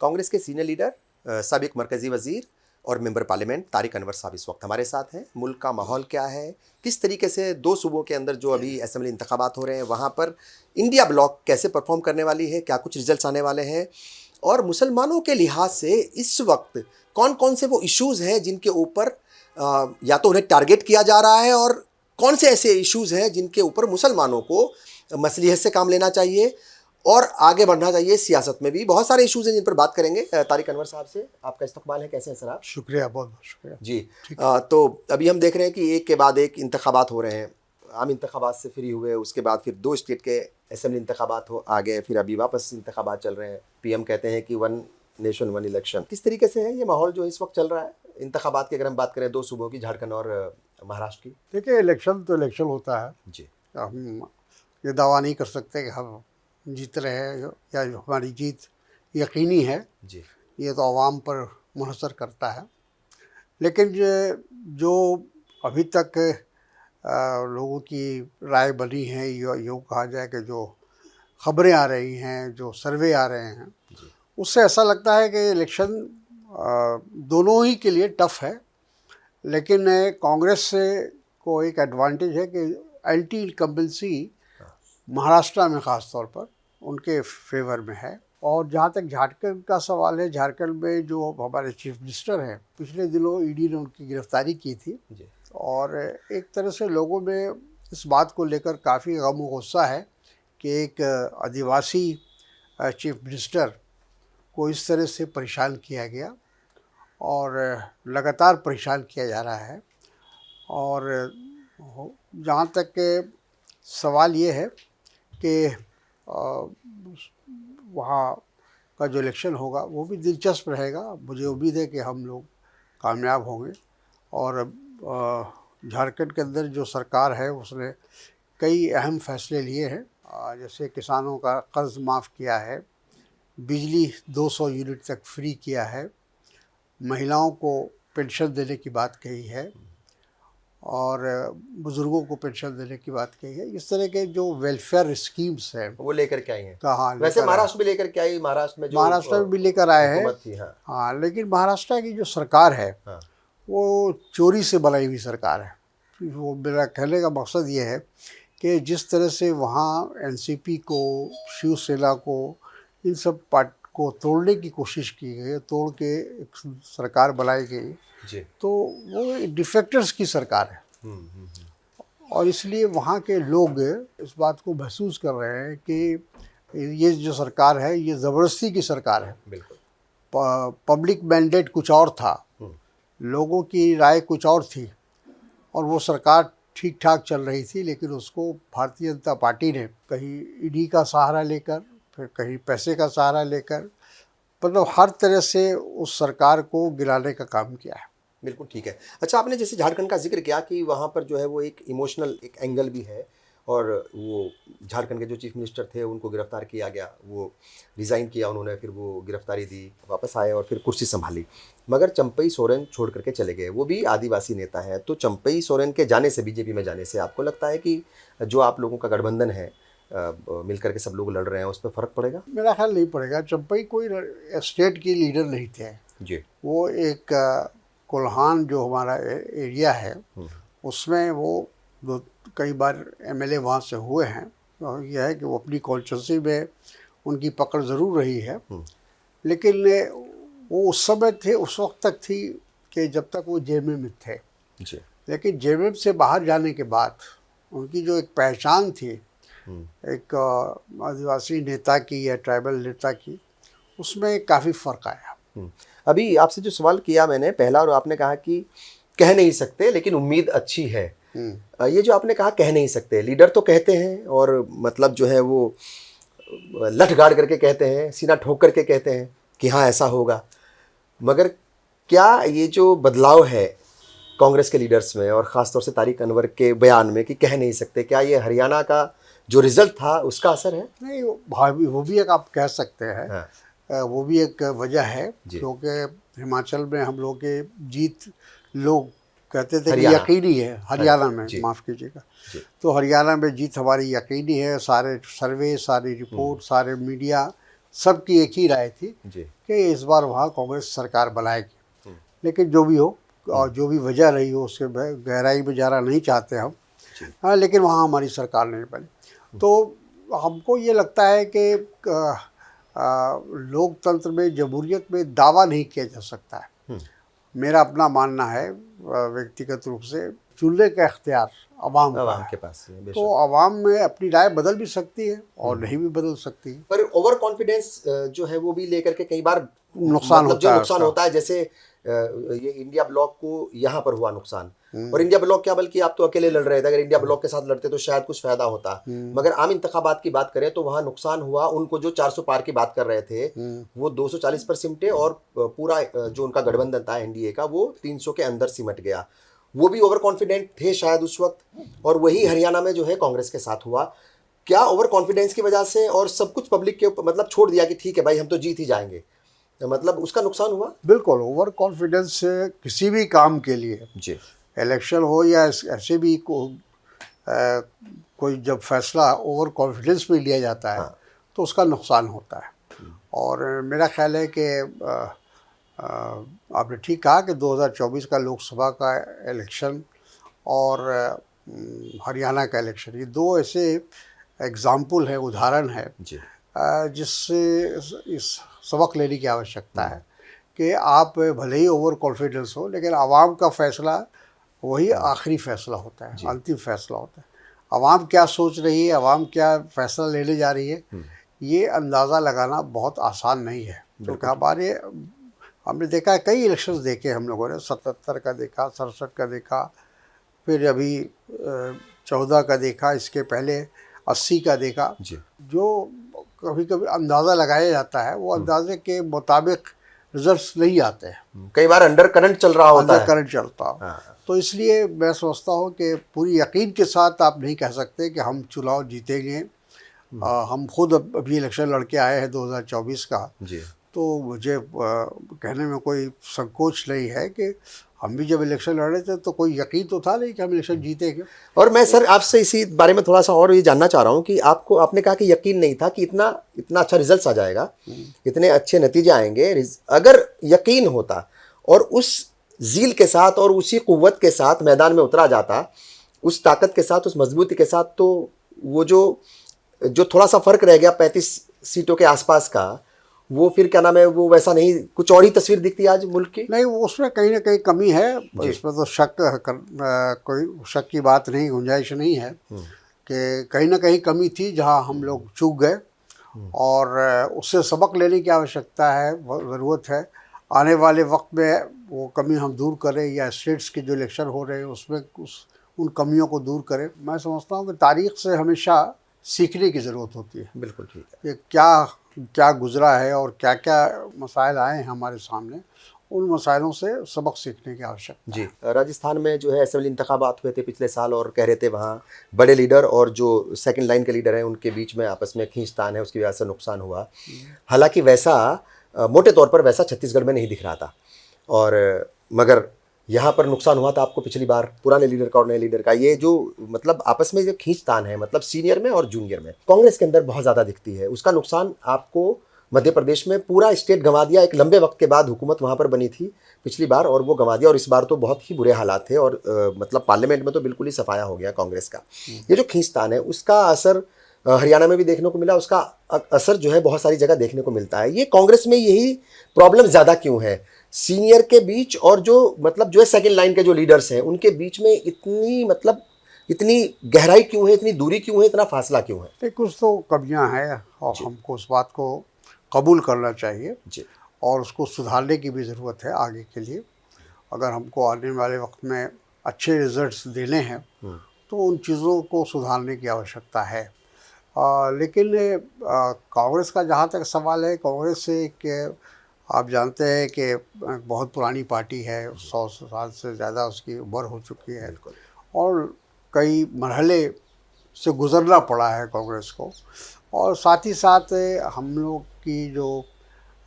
कांग्रेस के senior leader साबिक मरकज़ी वज़ीर और मेंबर पार्लियामेंट तारिक अनवर साहब इस वक्त हमारे साथ हैं। मुल्क का माहौल क्या है, किस तरीके से दो सूबों के अंदर जो अभी असेंबली इंतखाबात हो रहे हैं वहाँ पर इंडिया ब्लॉक कैसे परफॉर्म करने वाली है, क्या कुछ रिजल्ट्स आने वाले हैं, और मुसलमानों के लिहाज से इस वक्त कौन कौन से वो इश्यूज़ हैं जिनके ऊपर या तो उन्हें टारगेट किया जा रहा है, और कौन से ऐसे इश्यूज़ हैं जिनके ऊपर मुसलमानों को मसलियत से काम लेना चाहिए और आगे बढ़ना चाहिए। सियासत में भी बहुत सारे इश्यूज़ हैं जिन पर बात करेंगे। तारिक अनवर साहब से आपका इस्तकबाल है, कैसे हैं सर आप? शुक्रिया, बहुत बहुत शुक्रिया जी। तो अभी हम देख रहे हैं कि एक के बाद एक इंतखाबात हो रहे हैं। आम इंतखाबात से फ्री हुए, उसके बाद फिर 2 स्टेट के असेंबली इंतखाबात हो आ गए, फिर अभी वापस इंतखाबात चल रहे हैं। पीएम कहते हैं कि 1 नेशन 1 इलेक्शन। किस तरीके से है ये माहौल जो इस वक्त चल रहा है इंतखाबात की, अगर हम बात करें 2 सूबों की, झारखंड और महाराष्ट्र की? देखिए, इलेक्शन तो इलेक्शन होता है जी। हम ये दावा नहीं कर सकते कि हम जीत रहे हैं या हमारी जीत यकीनी है जी। ये तो आवाम पर मुनहसर करता है। लेकिन जो अभी तक लोगों की राय बनी है, यूँ कहा जाए कि जो खबरें आ रही हैं, जो सर्वे आ रहे हैं, उससे ऐसा लगता है कि इलेक्शन दोनों ही के लिए टफ है। लेकिन कांग्रेस को एक एडवांटेज है कि एंटी इनकम्बेंसी महाराष्ट्र में ख़ास तौर पर उनके फेवर में है। और जहाँ तक झारखंड का सवाल है, झारखंड में जो हमारे चीफ मिनिस्टर हैं, पिछले दिनों ईडी ने उनकी गिरफ्तारी की थी जी। और एक तरह से लोगों में इस बात को लेकर काफ़ी गम और गुस्सा है कि एक आदिवासी चीफ मिनिस्टर को इस तरह से परेशान किया गया और लगातार परेशान किया जा रहा है। और जहाँ तक सवाल ये है कि वहाँ का जो इलेक्शन होगा वो भी दिलचस्प रहेगा। मुझे उम्मीद है कि हम लोग कामयाब होंगे। और झारखंड के अंदर जो सरकार है उसने कई अहम फैसले लिए हैं, जैसे किसानों का कर्ज माफ़ किया है, बिजली 200 यूनिट तक फ्री किया है, महिलाओं को पेंशन देने की बात कही है और बुज़ुर्गों को पेंशन देने की बात कही है। इस तरह के जो वेलफेयर स्कीम्स हैं वो लेकर के आई हैं। कहाँ वैसे महाराष्ट्र में लेकर के आई, महाराष्ट्र में भी लेकर आए हैं। हाँ, लेकिन महाराष्ट्र की जो सरकार है वो चोरी से बनाई हुई सरकार है। वो मेरा कहने का मकसद ये है कि जिस तरह से वहाँ एनसीपी को, शिवसेना को, इन सब पार्टी को तोड़ने की कोशिश की गई, तोड़ के एक सरकार बनाई गई जी। तो वो डिफेक्टर्स की सरकार है। और इसलिए वहाँ के लोग इस बात को महसूस कर रहे हैं कि ये जो सरकार है ये ज़बरदस्ती की सरकार है। बिल्कुल। पब्लिक मैंडेट कुछ और था, लोगों की राय कुछ और थी, और वो सरकार ठीक ठाक चल रही थी। लेकिन उसको भारतीय जनता पार्टी ने कहीं ईडी का सहारा लेकर, फिर कहीं पैसे का सहारा लेकर, मतलब हर तरह से उस सरकार को गिराने का काम किया है। बिल्कुल ठीक है। अच्छा, आपने जैसे झारखंड का जिक्र किया कि वहाँ पर जो है वो एक इमोशनल एक एंगल भी है, और वो झारखंड के जो चीफ मिनिस्टर थे उनको गिरफ्तार किया गया, वो रिज़ाइन किया उन्होंने, फिर वो गिरफ्तारी दी, वापस आए और फिर कुर्सी संभाली। मगर चंपई सोरेन छोड़ करके चले गए, वो भी आदिवासी नेता हैं। तो चंपई सोरेन के जाने से, बीजेपी में जाने से, आपको लगता है कि जो आप लोगों का गठबंधन है, मिलकर के सब लोग लड़ रहे हैं, उस पर फ़र्क पड़ेगा? मेरा ख्याल नहीं पड़ेगा। चंपई कोई स्टेट की लीडर नहीं थे जी। वो एक कोल्हान जो हमारा एरिया है उसमें वो कई बार एमएलए वहाँ से हुए हैं। और यह है कि वो अपनी कॉन्स्टिट्यूंसी में उनकी पकड़ ज़रूर रही है। लेकिन वो उस समय थे, उस वक्त तक थी कि जब तक वो जेएमएम में थे जी। लेकिन जेएमएम से बाहर जाने के बाद उनकी जो एक पहचान थी, एक आदिवासी नेता की या ट्राइबल नेता की, उसमें काफ़ी फ़र्क आया। अभी आपसे जो सवाल किया मैंने पहला, और आपने कहा कि कह नहीं सकते लेकिन उम्मीद अच्छी है। ये जो आपने कहा कह नहीं सकते, लीडर तो कहते हैं, और मतलब जो है वो लठ गाड़ करके कहते हैं, सीना ठोक करके कहते हैं कि हाँ ऐसा होगा। मगर क्या ये जो बदलाव है कांग्रेस के लीडर्स में, और ख़ास तौर से तारिक अनवर के बयान में कि कह नहीं सकते, क्या ये हरियाणा का जो रिजल्ट था उसका असर है? नहीं, वो भी एक आप कह सकते हैं। हाँ। वो भी एक वजह है, क्योंकि हिमाचल में हम लोग के जीत लोग कहते थे कि यकीनी है। हरियाणा में, माफ़ कीजिएगा, तो हरियाणा में जीत हमारी यकीनी है। सारे सर्वे, सारी रिपोर्ट, सारे मीडिया सबकी एक ही राय थी जी। कि इस बार वहाँ कांग्रेस सरकार बनाएगी। लेकिन जो भी हो और जो भी वजह रही हो उसके गहराई में जाना नहीं चाहते हम। जी। हाँ, लेकिन वहाँ हमारी सरकार नहीं बनी। तो हमको ये लगता है कि लोकतंत्र में, जमहूरियत में दावा नहीं किया जा सकता है। मेरा अपना मानना है व्यक्तिगत रूप से, चुनने का इख्तियार अवाम का आवाम है। के पास है, बेशक। तो अवाम में अपनी राय बदल भी सकती है और नहीं भी बदल सकती है। पर ओवर कॉन्फिडेंस जो है वो भी लेकर के कई बार नुकसान मतलब जो होता है नुकसान उसका। होता है, जैसे ये इंडिया ब्लॉक को यहाँ पर हुआ नुकसान। और इंडिया ब्लॉक क्या, बल्कि आप तो अकेले लड़ रहे थे, अगर इंडिया ब्लॉक के साथ लड़ते तो शायद कुछ फायदा होता। मगर आम इंतखाबात की बात करें तो वहाँ नुकसान हुआ। उनको जो 400 पार की बात कर रहे थे वो 240 पर सिमटे, और पूरा जो उनका गठबंधन था एनडीए का वो 300 के अंदर सिमट गया। वो भी ओवर कॉन्फिडेंट थे शायद उस वक्त। और वही हरियाणा में जो है कांग्रेस के साथ हुआ। क्या ओवर कॉन्फिडेंस की वजह से और सब कुछ पब्लिक के ऊपर मतलब छोड़ दिया कि ठीक है भाई हम तो जीत ही जाएंगे, मतलब उसका नुकसान हुआ? बिल्कुल, ओवर कॉन्फिडेंस से किसी भी काम के लिए, जी। इलेक्शन हो या ऐसे भी कोई जब फैसला ओवर कॉन्फिडेंस में लिया जाता है हाँ। तो उसका नुकसान होता है। और मेरा ख्याल है कि आपने ठीक कहा कि 2024 का लोकसभा का इलेक्शन और हरियाणा का इलेक्शन, ये दो ऐसे एग्जाम्पल है, उदाहरण है जी। जिससे इस सबक लेने की आवश्यकता है कि आप भले ही ओवर कॉन्फिडेंस हो, लेकिन आवाम का फैसला वही आखिरी फैसला होता है, अंतिम फैसला होता है। आवाम क्या सोच रही है, आवाम क्या फैसला लेने जा रही है, ये अंदाज़ा लगाना बहुत आसान नहीं है। क्योंकि हमने देखा है, कई इलेक्शंस देखे हम लोगों ने, 77 का देखा, 67 का देखा, फिर अभी 14 का देखा, इसके पहले 80 का देखा। जी। जो कभी कभी अंदाज़ा लगाया जाता है वो अंदाजे के मुताबिक रिजल्ट्स नहीं आते हैं, कई बार अंडर करंट चल रहा होता अंदर है। करंट चलता हो। हाँ। तो इसलिए मैं समझता हूँ कि पूरी यकीन के साथ आप नहीं कह सकते कि हम चुनाव जीतेंगे। हम खुद अभी इलेक्शन लड़के आए हैं 2024 का। जी। तो मुझे कहने में कोई संकोच नहीं है कि हम भी जब इलेक्शन लड़ रहे थे तो कोई यकीन तो था नहीं कि हम इलेक्शन जीतेंगे। और मैं सर आपसे इसी बारे में थोड़ा सा और ये जानना चाह रहा हूँ कि आपने कहा कि यकीन नहीं था कि इतना अच्छा रिजल्ट आ जाएगा, इतने अच्छे नतीजे आएंगे। अगर यकीन होता और उस जील के साथ और उसी कुव्वत के साथ मैदान में उतरा जाता, उस ताकत के साथ, उस मजबूती के साथ, तो वो जो थोड़ा सा फर्क रह गया 35 सीटों के आसपास का, वो फिर क्या नाम है, वो वैसा नहीं, कुछ और ही तस्वीर दिखती है आज मुल्क की। नहीं, वो उसमें कहीं ना कहीं कमी है, इसमें तो कोई शक की बात नहीं, गुंजाइश नहीं है कि कहीं ना कहीं कमी थी जहां हम लोग चूक गए, और उससे सबक लेने की आवश्यकता है, ज़रूरत है। आने वाले वक्त में वो कमी हम दूर करें, या स्टेट्स के जो इलेक्शन हो रहे हैं उसमें उन कमियों को दूर करें। मैं समझता हूँ कि तारीख से हमेशा सीखने की ज़रूरत होती है। बिल्कुल ठीक है। कि क्या गुजरा है और क्या क्या मसाइल आए हैं हमारे सामने, उन मसाइलों से सबक सीखने की आवश्यकता जी। राजस्थान में जो है असेंबली इंतखाबात हुए थे पिछले साल, और कह रहे थे वहाँ बड़े लीडर और जो सेकंड लाइन के लीडर हैं उनके बीच में आपस में खींचतान है, उसकी वजह से नुकसान हुआ। हालांकि वैसा मोटे तौर पर वैसा छत्तीसगढ़ में नहीं दिख रहा था, और मगर यहाँ पर नुकसान हुआ था आपको पिछली बार, पुराने लीडर का और नए लीडर का। ये जो मतलब आपस में जो खींचतान है, मतलब सीनियर में और जूनियर में, कांग्रेस के अंदर बहुत ज़्यादा दिखती है। उसका नुकसान आपको मध्य प्रदेश में पूरा स्टेट गंवा दिया। एक लंबे वक्त के बाद हुकूमत वहाँ पर बनी थी पिछली बार, और वो गंवा दिया। और इस बार तो बहुत ही बुरे हालात थे, और मतलब पार्लियामेंट में तो बिल्कुल ही सफाया हो गया कांग्रेस का। ये जो खींचतान है उसका असर हरियाणा में भी देखने को मिला, उसका असर जो है बहुत सारी जगह देखने को मिलता है। ये कांग्रेस में यही प्रॉब्लम ज़्यादा क्यों है, सीनियर के बीच और जो मतलब जो है सेकेंड लाइन के जो लीडर्स हैं उनके बीच में इतनी गहराई क्यों है, इतनी दूरी क्यों है, इतना फासला क्यों है? है। कुछ तो कमियां हैं और हमको उस बात को कबूल करना चाहिए जी। और उसको सुधारने की भी ज़रूरत है आगे के लिए। अगर हमको आने वाले वक्त में अच्छे रिजल्ट्स देने हैं तो उन चीज़ों को सुधारने की आवश्यकता है। लेकिन कांग्रेस का जहाँ तक सवाल है, कांग्रेस एक आप जानते हैं कि बहुत पुरानी पार्टी है, 100 साल से ज़्यादा उसकी उम्र हो चुकी है, और कई मरहले से गुज़रना पड़ा है कांग्रेस को। और साथ ही साथ हम लोग की जो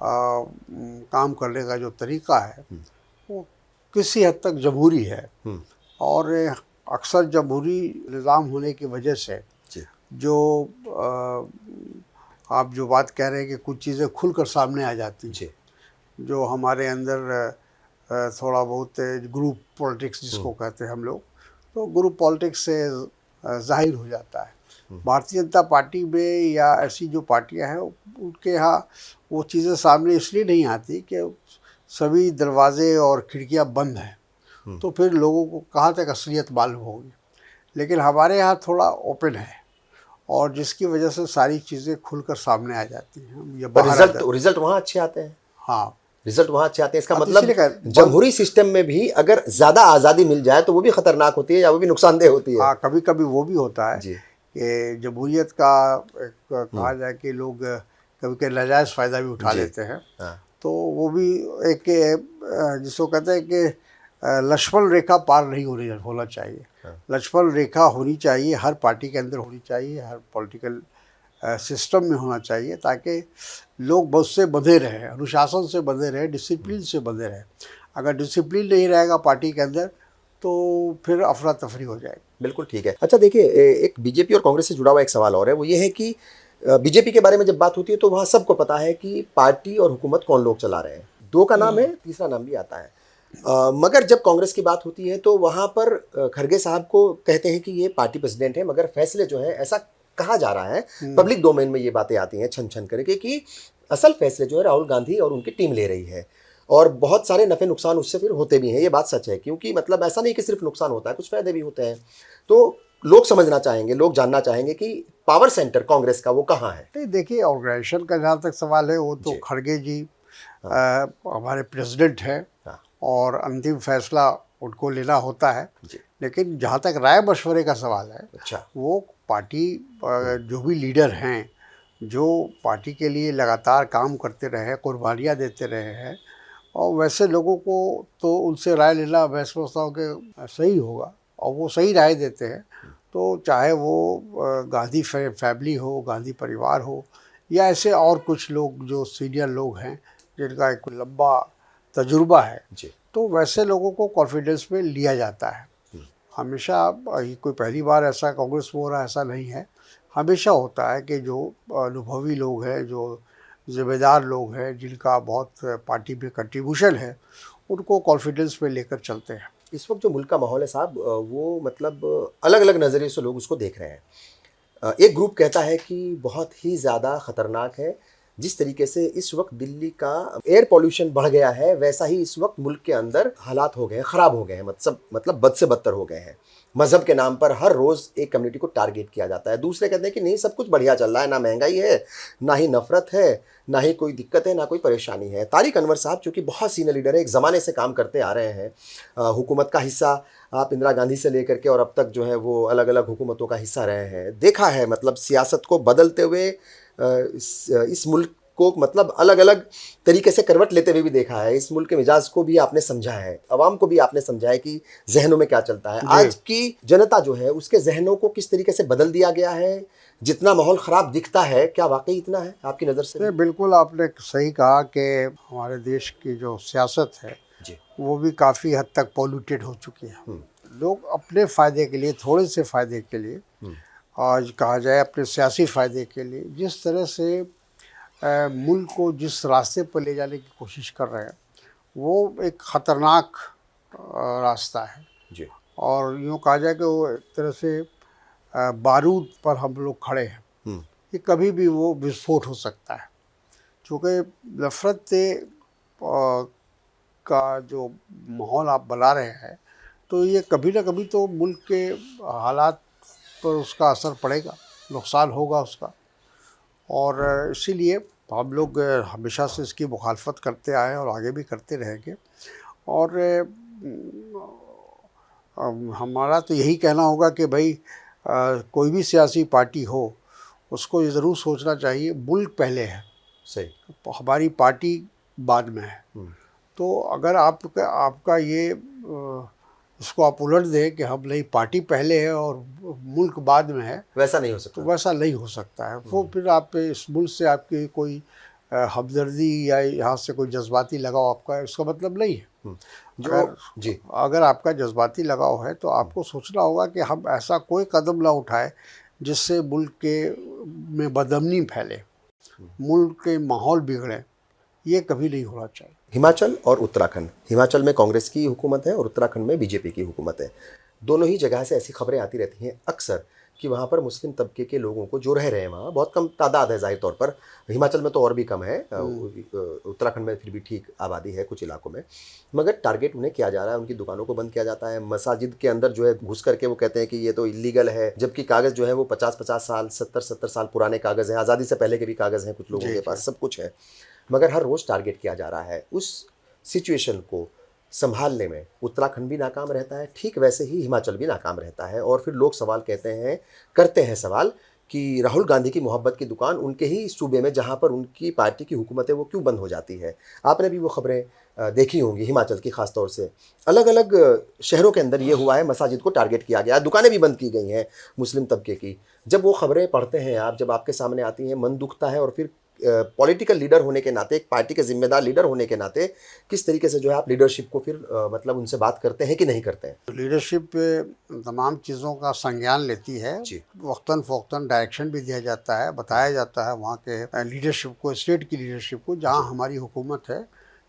काम करने का जो तरीका है वो किसी हद तक जमहूरी है, और अक्सर जमहूरी निज़ाम होने की वजह से जो आप जो बात कह रहे हैं कि कुछ चीज़ें खुलकर सामने आ जाती हैं, जी। जो हमारे अंदर थोड़ा बहुत ग्रुप पॉलिटिक्स जिसको कहते हैं हम लोग, तो ग्रुप पॉलिटिक्स से ज़ाहिर हो जाता है। भारतीय जनता पार्टी में या ऐसी जो पार्टियां हैं उनके यहाँ वो चीज़ें सामने इसलिए नहीं आती कि सभी दरवाजे और खिड़कियां बंद हैं, तो फिर लोगों को कहाँ तक असलियत मालूम होगी। लेकिन हमारे यहाँ थोड़ा ओपन है, और जिसकी वजह से सारी चीज़ें खुलकर सामने आ जाती हैं, या पर बाहर आ जाती हैं। रिजल्ट वहाँ अच्छे आते हैं। हाँ, रिजल्ट वहाँ अच्छे आते हैं। इसका हाँ, तो मतलब इसीलिए कह- जमहूरी सिस्टम में भी अगर ज़्यादा आज़ादी मिल जाए तो वो भी खतरनाक होती है या वो भी नुकसानदेह होती है। हाँ, कभी कभी वो भी होता है जी। कि जमहूरियत का एक कहा जाए कि लोग कभी कभी नाजायज़ फ़ायदा भी उठा जी। लेते हैं, हाँ। तो वो भी एक जिसको कहते हैं कि लक्ष्मण रेखा पार नहीं होना चाहिए। लक्ष्मण रेखा होनी चाहिए, हर पार्टी के अंदर होनी चाहिए, हर पॉलिटिकल सिस्टम में होना चाहिए, ताकि लोग बस से बंधे रहें, अनुशासन से बंधे रहें, डिसिप्लिन से बंधे रहें। अगर डिसिप्लिन नहीं रहेगा पार्टी के अंदर तो फिर अफरा तफरी हो जाएगी। बिल्कुल ठीक है। अच्छा देखिए, एक बीजेपी और कांग्रेस से जुड़ा हुआ एक सवाल और है, वो ये है कि बीजेपी के बारे में जब बात होती है तो वहाँ सबको पता है कि पार्टी और हुकूमत कौन लोग चला रहे हैं। दो का नाम है, तीसरा नाम भी आता है। मगर जब कांग्रेस की बात होती है तो वहाँ पर खड़गे साहब को कहते हैं कि ये पार्टी प्रेसिडेंट है, मगर फैसले जो है, ऐसा कहा जा रहा है, पब्लिक डोमेन में ये बातें आती हैं छन छन करके कि असल फैसले जो है राहुल गांधी और उनकी टीम ले रही है, और बहुत सारे नफ़े नुकसान उससे फिर होते भी हैं। ये बात सच है, क्योंकि मतलब ऐसा नहीं कि सिर्फ नुकसान होता है, कुछ फ़ायदे भी होते हैं। तो लोग समझना चाहेंगे, लोग जानना चाहेंगे कि पावर सेंटर कांग्रेस का वो कहाँ है। नहीं, देखिए, ऑर्गेनाइजेशन का जहाँ तक सवाल है वो तो जी। खड़गे जी हमारे प्रेसिडेंट हैं, हाँ। और अंतिम फैसला उनको लेना होता है। जी। लेकिन जहाँ तक राय मशवरे का सवाल है, अच्छा। वो पार्टी जो भी लीडर हैं, जो पार्टी के लिए लगातार काम करते रहे, कुर्बानियाँ देते रहे हैं, और वैसे लोगों को तो उनसे राय लेना मैं समझता हूँ कि सही होगा, और वो सही राय देते हैं। तो चाहे वो गांधी फैमिली हो, गांधी परिवार हो, या ऐसे और कुछ लोग जो सीनियर लोग हैं जिनका एक लंबा तजुर्बा है, जी। तो वैसे लोगों को कॉन्फिडेंस में लिया जाता है। हमेशा ये कोई पहली बार ऐसा कांग्रेस में हो रहा है ऐसा नहीं है, हमेशा होता है कि जो अनुभवी लोग हैं, जो ज़िम्मेदार लोग हैं, जिनका बहुत पार्टी में कंट्रीब्यूशन है, उनको कॉन्फिडेंस में लेकर चलते हैं। इस वक्त जो मुल्क का माहौल है साहब, वो मतलब अलग अलग नज़रिए से लोग उसको देख रहे हैं। एक ग्रुप कहता है कि बहुत ही ज़्यादा ख़तरनाक है, जिस तरीके से इस वक्त दिल्ली का एयर पॉल्यूशन बढ़ गया है, वैसा ही इस वक्त मुल्क के अंदर हालात हो गए हैं, ख़राब हो गए हैं, मतलब बद से बदतर हो गए हैं। मज़हब के नाम पर हर रोज़ एक कम्युनिटी को टारगेट किया जाता है। दूसरे कहते हैं कि नहीं, सब कुछ बढ़िया चल रहा है, ना महंगाई है, ना ही नफ़रत है, ना ही कोई दिक्कत है, ना कोई परेशानी है। तारिक अनवर साहब चूँकि बहुत सीनियर लीडर है, एक ज़माने से काम करते आ रहे हैं, हुकूमत का हिस्सा आप इंदिरा गांधी से लेकर के और अब तक जो है वो अलग अलग हुकूमतों का हिस्सा रहे हैं, देखा है मतलब सियासत को बदलते हुए, इस मुल्क को मतलब अलग अलग तरीके से करवट लेते हुए भी देखा है। इस मुल्क के मिजाज को भी आपने समझा है, अवाम को भी आपने समझा है कि जहनों में क्या चलता है। आज की जनता जो है उसके जहनों को किस तरीके से बदल दिया गया है। जितना माहौल ख़राब दिखता है, क्या वाकई इतना है आपकी नज़र से? बिल्कुल आपने सही कहा कि हमारे देश की जो सियासत है जी। वो भी काफ़ी हद तक पॉल्यूटेड हो चुकी है। लोग अपने फ़ायदे के लिए, थोड़े से फ़ायदे के लिए, आज कहा जाए अपने सियासी फ़ायदे के लिए, जिस तरह से मुल्क को जिस रास्ते पर ले जाने की कोशिश कर रहे हैं, वो एक ख़तरनाक रास्ता है। जी। और यूँ कहा जाए कि वो एक तरह से बारूद पर हम लोग खड़े हैं कि कभी भी वो विस्फोट हो सकता है। चूँकि नफ़रत का जो माहौल आप बना रहे हैं, तो ये कभी ना कभी तो मुल्क के हालात पर उसका असर पड़ेगा, नुकसान होगा उसका। और इसीलिए हम लोग हमेशा से इसकी मुखालफत करते आए और आगे भी करते रहेंगे। और हमारा तो यही कहना होगा कि भाई कोई भी सियासी पार्टी हो, उसको ये ज़रूर सोचना चाहिए मुल्क पहले है, सही, हमारी पार्टी बाद में है। तो अगर आपका ये इसको आप उलट दें कि हम नहीं, पार्टी पहले है और मुल्क बाद में है, वैसा नहीं हो सकता। तो वैसा नहीं हो सकता है। वो फिर आप इस मुल्क से आपकी कोई हमदर्दी या यहाँ से कोई जज्बाती लगाव आपका, इसका मतलब नहीं है। अगर आपका जज्बाती लगाव है तो आपको सोचना होगा कि हम ऐसा कोई कदम ना उठाए जिससे मुल्क के में बदअमनी फैले। मुल्क के माहौल बिगड़े, ये कभी नहीं होना चाहिए। हिमाचल और उत्तराखंड, हिमाचल में कांग्रेस की हुकूमत है और उत्तराखंड में बीजेपी की हुकूमत है। दोनों ही जगह से ऐसी खबरें आती रहती हैं अक्सर कि वहाँ पर मुस्लिम तबके के लोगों को जो रह रहे हैं वहाँ बहुत कम तादाद है ज़ाहिर तौर पर, हिमाचल में तो और भी कम है, उत्तराखंड में फिर भी ठीक आबादी है कुछ इलाकों में, मगर टारगेट उन्हें किया जा रहा है, उनकी दुकानों को बंद किया जाता है, मसाजिद के अंदर जो है घुस करके वो कहते हैं कि ये तो इलीगल है, जबकि कागज़ जो है वो 50-50 साल 70-70 साल पुराने कागज़ हैं, आज़ादी से पहले के भी कागज़ हैं कुछ लोगों के पास, सब कुछ है, मगर हर रोज़ टारगेट किया जा रहा है। उस सिचुएशन को संभालने में उत्तराखंड भी नाकाम रहता है, ठीक वैसे ही हिमाचल भी नाकाम रहता है। और फिर लोग सवाल करते हैं सवाल कि राहुल गांधी की मोहब्बत की दुकान उनके ही सूबे में जहां पर उनकी पार्टी की हुकूमत है वो क्यों बंद हो जाती है। आपने भी वो खबरें देखी होंगी, हिमाचल की खासतौर से अलग अलग शहरों के अंदर ये हुआ है, मसाजिद को टारगेट किया गया, दुकानें भी बंद की गई हैं मुस्लिम तबके की। जब वो खबरें पढ़ते हैं आप, जब आपके सामने आती हैं, मन दुखता है। और फिर पॉलिटिकल लीडर होने के नाते, एक पार्टी के जिम्मेदार लीडर होने के नाते, किस तरीके से जो है आप लीडरशिप को फिर मतलब उनसे बात करते हैं कि नहीं करते हैं? लीडरशिप तमाम चीज़ों का संज्ञान लेती है, जी। वक्तन फ़ौक्तन डायरेक्शन भी दिया जाता है, बताया जाता है वहाँ के लीडरशिप को, स्टेट की लीडरशिप को, जहाँ हमारी हुकूमत है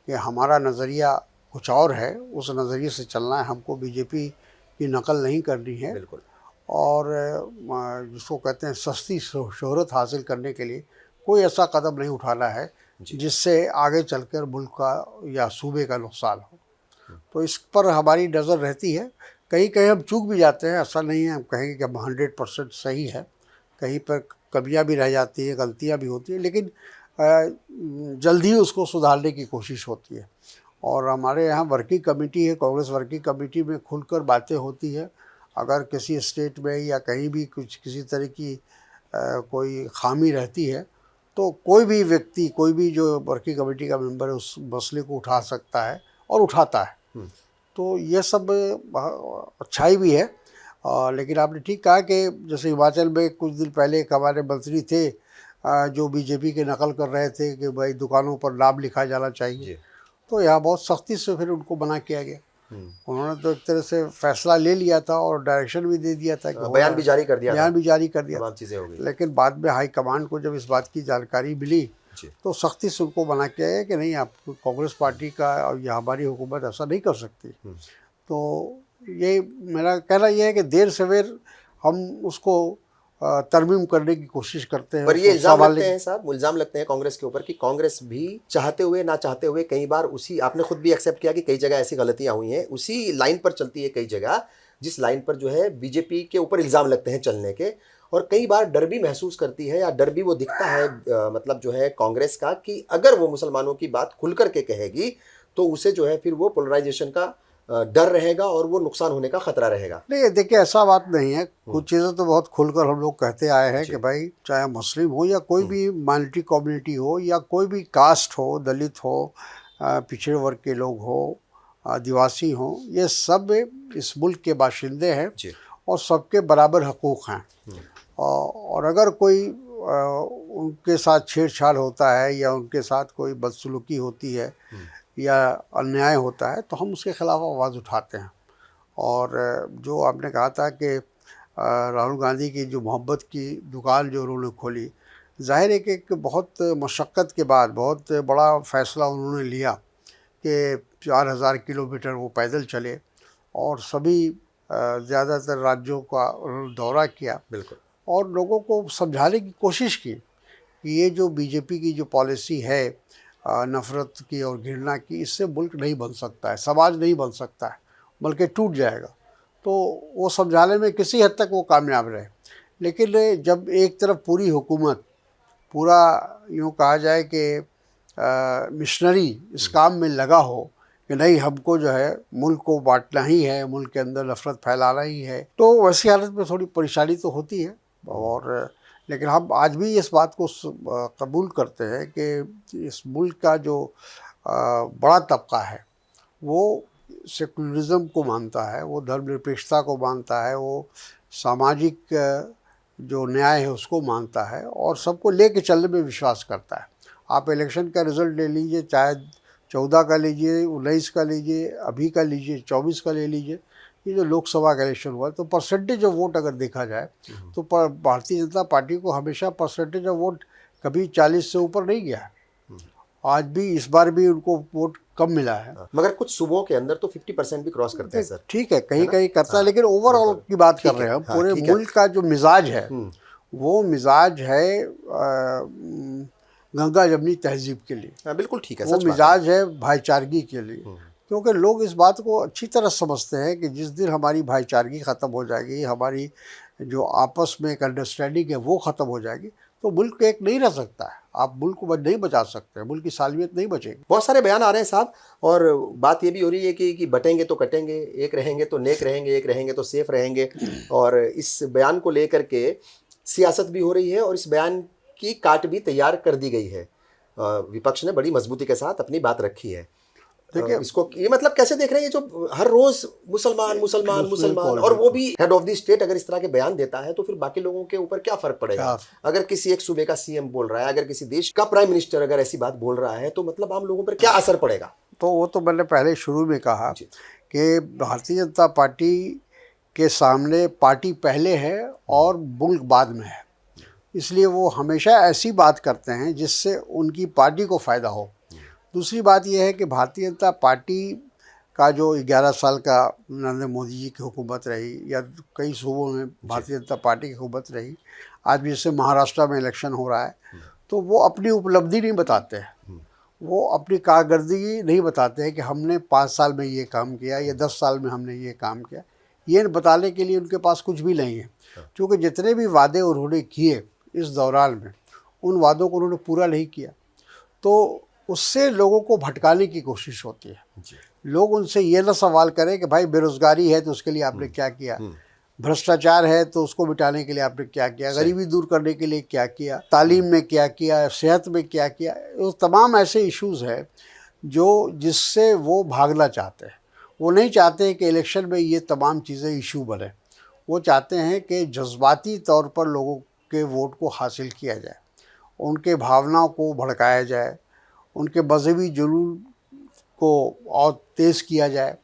कि हमारा नज़रिया कुछ और है, उस नज़रिए से चलना है, हमको बीजेपी की नकल नहीं करनी है। बिल्कुल। और जिसको कहते हैं सस्ती शोहरत हासिल करने के लिए कोई ऐसा कदम नहीं उठाना है जिससे आगे चलकर मुल्क का या सूबे का नुकसान हो। तो इस पर हमारी नज़र रहती है। कहीं कहीं हम चूक भी जाते हैं, ऐसा नहीं है हम कहेंगे कि हम 100% सही है, कहीं पर कमियां भी रह जाती हैं, गलतियां भी होती हैं, लेकिन जल्द ही उसको सुधारने की कोशिश होती है। और हमारे यहाँ वर्किंग कमेटी है, कांग्रेस वर्किंग कमेटी में खुलकर बातें होती है। अगर किसी स्टेट में या कहीं भी कुछ किसी तरह की कोई खामी रहती है तो कोई भी व्यक्ति, कोई भी जो वर्किंग कमेटी का मेंबर है उस मसले को उठा सकता है और उठाता है। तो ये सब अच्छाई भी है। लेकिन आपने ठीक कहा कि जैसे हिमाचल में कुछ दिन पहले एक हमारे मंत्री थे जो बीजेपी के नकल कर रहे थे कि भाई दुकानों पर नाम लिखा जाना चाहिए, तो यहाँ बहुत सख्ती से फिर उनको मना किया गया। उन्होंने तो एक तरह से फैसला ले लिया था और डायरेक्शन भी दे दिया था कि बयान भी जारी कर दिया, बयान भी जारी कर दिया, तमाम चीज़ें हो गई। लेकिन बाद में हाई कमांड को जब इस बात की जानकारी मिली तो सख्ती से उनको मना किया गया कि नहीं, आप कांग्रेस पार्टी का और या हमारी हुकूमत ऐसा नहीं कर सकती। तो ये मेरा कहना यह है कि देर सवेर हम उसको तरमीम करने की कोशिश करते हैं। पर ये इल्ज़ाम लगते हैं साहब, इल्ज़ाम लगते हैं कांग्रेस के ऊपर कि कांग्रेस भी चाहते हुए ना चाहते हुए कई बार उसी, आपने खुद भी एक्सेप्ट किया कि कई जगह ऐसी गलतियां हुई हैं, उसी लाइन पर चलती है कई जगह जिस लाइन पर जो है बीजेपी के ऊपर इल्ज़ाम लगते हैं चलने के। और कई बार डर भी महसूस करती है या डर भी वो दिखता है मतलब जो है कांग्रेस का कि अगर वो मुसलमानों की बात खुल करके कहेगी तो उसे जो है फिर वो पोलराइजेशन का डर रहेगा और वो नुकसान होने का खतरा रहेगा। नहीं, देखिए ऐसा बात नहीं है। कुछ चीज़ें तो बहुत खुलकर हम लोग कहते आए हैं कि भाई चाहे मुस्लिम हो या कोई भी माइनॉरिटी कम्युनिटी हो या कोई भी कास्ट हो, दलित हो, पिछड़े वर्ग के लोग हो, आदिवासी हो, ये सब इस मुल्क के बाशिंदे हैं और सबके बराबर हकूक़ हैं। और अगर कोई उनके साथ छेड़छाड़ होता है या उनके साथ कोई बदसलूकी होती है या अन्याय होता है तो हम उसके ख़िलाफ़ आवाज़ उठाते हैं। और जो आपने कहा था कि राहुल गांधी की जो मोहब्बत की दुकान जो उन्होंने खोली, ज़ाहिर है कि एक बहुत मशक्क़त के बाद बहुत बड़ा फ़ैसला उन्होंने लिया कि 4000 किलोमीटर वो पैदल चले और सभी ज़्यादातर राज्यों का दौरा किया। बिल्कुल। और लोगों को समझाने की कोशिश की कि ये जो बीजेपी की जो पॉलिसी है नफ़रत की और घृणा की, इससे मुल्क नहीं बन सकता है, समाज नहीं बन सकता है, बल्कि टूट जाएगा। तो वो समझाने में किसी हद तक वो कामयाब रहे। लेकिन जब एक तरफ पूरी हुकूमत, पूरा यूँ कहा जाए कि मिशनरी इस काम में लगा हो कि नहीं हमको जो है मुल्क को बांटना ही है, मुल्क के अंदर नफ़रत फैलाना ही है, तो वैसी हालत में थोड़ी परेशानी तो होती है। और लेकिन हम आज भी इस बात को कबूल करते हैं कि इस मुल्क का जो बड़ा तबका है वो सेकुलरिज़म को मानता है, वो धर्मनिरपेक्षता को मानता है, वो सामाजिक जो न्याय है उसको मानता है और सबको लेके चलने में विश्वास करता है। आप इलेक्शन का रिज़ल्ट ले लीजिए, चाहे 14 का लीजिए, 19 का लीजिए, अभी का लीजिए, 24 का ले लीजिए, ये जो लोकसभा का इलेक्शन हुआ, तो परसेंटेज ऑफ वोट अगर देखा जाए तो भारतीय जनता पार्टी को हमेशा परसेंटेज ऑफ वोट कभी 40 से ऊपर नहीं गया। आज भी, इस बार भी उनको वोट कम मिला है। मगर कुछ सूबों के अंदर तो 50% भी क्रॉस करते हैं सर। ठीक है, कहीं कहीं करता है, हाँ, लेकिन ओवरऑल की बात कर ठीक है, रहे हैं हम। हाँ, पूरे ठीक है। मुल्क का जो मिजाज है वो मिजाज है गंगा जमनी तहजीब के लिए। हाँ, बिल्कुल ठीक है, वो सच बात है। मिजाज है भाईचारगी के लिए। क्योंकि लोग इस बात को अच्छी तरह समझते हैं कि जिस दिन हमारी भाईचारगी ख़त्म हो जाएगी, हमारी जो आपस में एक अंडरस्टैंडिंग है वो ख़त्म हो जाएगी, तो मुल्क एक नहीं रह सकता है। आप मुल्क को नहीं बचा सकते, मुल्क की सालमियत नहीं बचेगी। बहुत सारे बयान आ रहे हैं साहब, और बात ये भी हो रही है कि बटेंगे तो कटेंगे, एक रहेंगे तो नेक रहेंगे, एक रहेंगे तो सेफ रहेंगे। और इस बयान को लेकर के सियासत भी हो रही है और इस बयान की काट भी तैयार कर दी गई है। विपक्ष ने बड़ी मजबूती के साथ अपनी बात रखी है। देखिए इसको ये मतलब कैसे देख रहे हैं, ये जो हर रोज मुसलमान मुसलमान मुसलमान, और वो भी हेड ऑफ द स्टेट अगर इस तरह के बयान देता है तो फिर बाकी लोगों के ऊपर क्या फर्क पड़ेगा? अगर किसी एक सूबे का सीएम बोल रहा है, अगर किसी देश का प्राइम मिनिस्टर अगर ऐसी बात बोल रहा है, तो मतलब आम लोगों पर क्या असर पड़ेगा? तो वो तो मैंने पहले शुरू में कहा कि भारतीय जनता पार्टी के सामने पार्टी पहले है और मुल्क बाद में है। इसलिए वो हमेशा ऐसी बात करते हैं जिससे उनकी पार्टी को फ़ायदा हो। दूसरी बात यह है कि भारतीय जनता पार्टी का जो 11 साल का नरेंद्र मोदी जी की हुकूमत रही, या कई सूबों में भारतीय जनता पार्टी की हुकूमत रही, आज भी जैसे महाराष्ट्र में इलेक्शन हो रहा है, तो वो अपनी उपलब्धि नहीं बताते हैं, वो अपनी कारकर्दगी नहीं बताते हैं कि हमने 5 साल में ये काम किया या 10 साल में हमने ये काम किया। ये बताने के लिए उनके पास कुछ भी नहीं है, क्योंकि जितने भी वादे उन्होंने किए इस दौरान में, उन वादों को उन्होंने पूरा नहीं किया। तो उससे लोगों को भटकाने की कोशिश होती है। लोग उनसे ये ना सवाल करें कि भाई बेरोज़गारी है तो उसके लिए आपने क्या किया, भ्रष्टाचार है तो उसको मिटाने के लिए आपने क्या किया, गरीबी दूर करने के लिए क्या किया, तालीम में क्या किया, सेहत में क्या किया। वो तमाम ऐसे इश्यूज़ हैं जिससे वो भागना चाहते हैं। वो नहीं चाहते कि इलेक्शन में ये तमाम चीज़ें इशू बने। वो चाहते हैं कि जज्बाती तौर पर लोगों के वोट को हासिल किया जाए, उनके भावनाओं को भड़काया जाए, उनके मजहबी जुनून को और तेज़ किया जाए,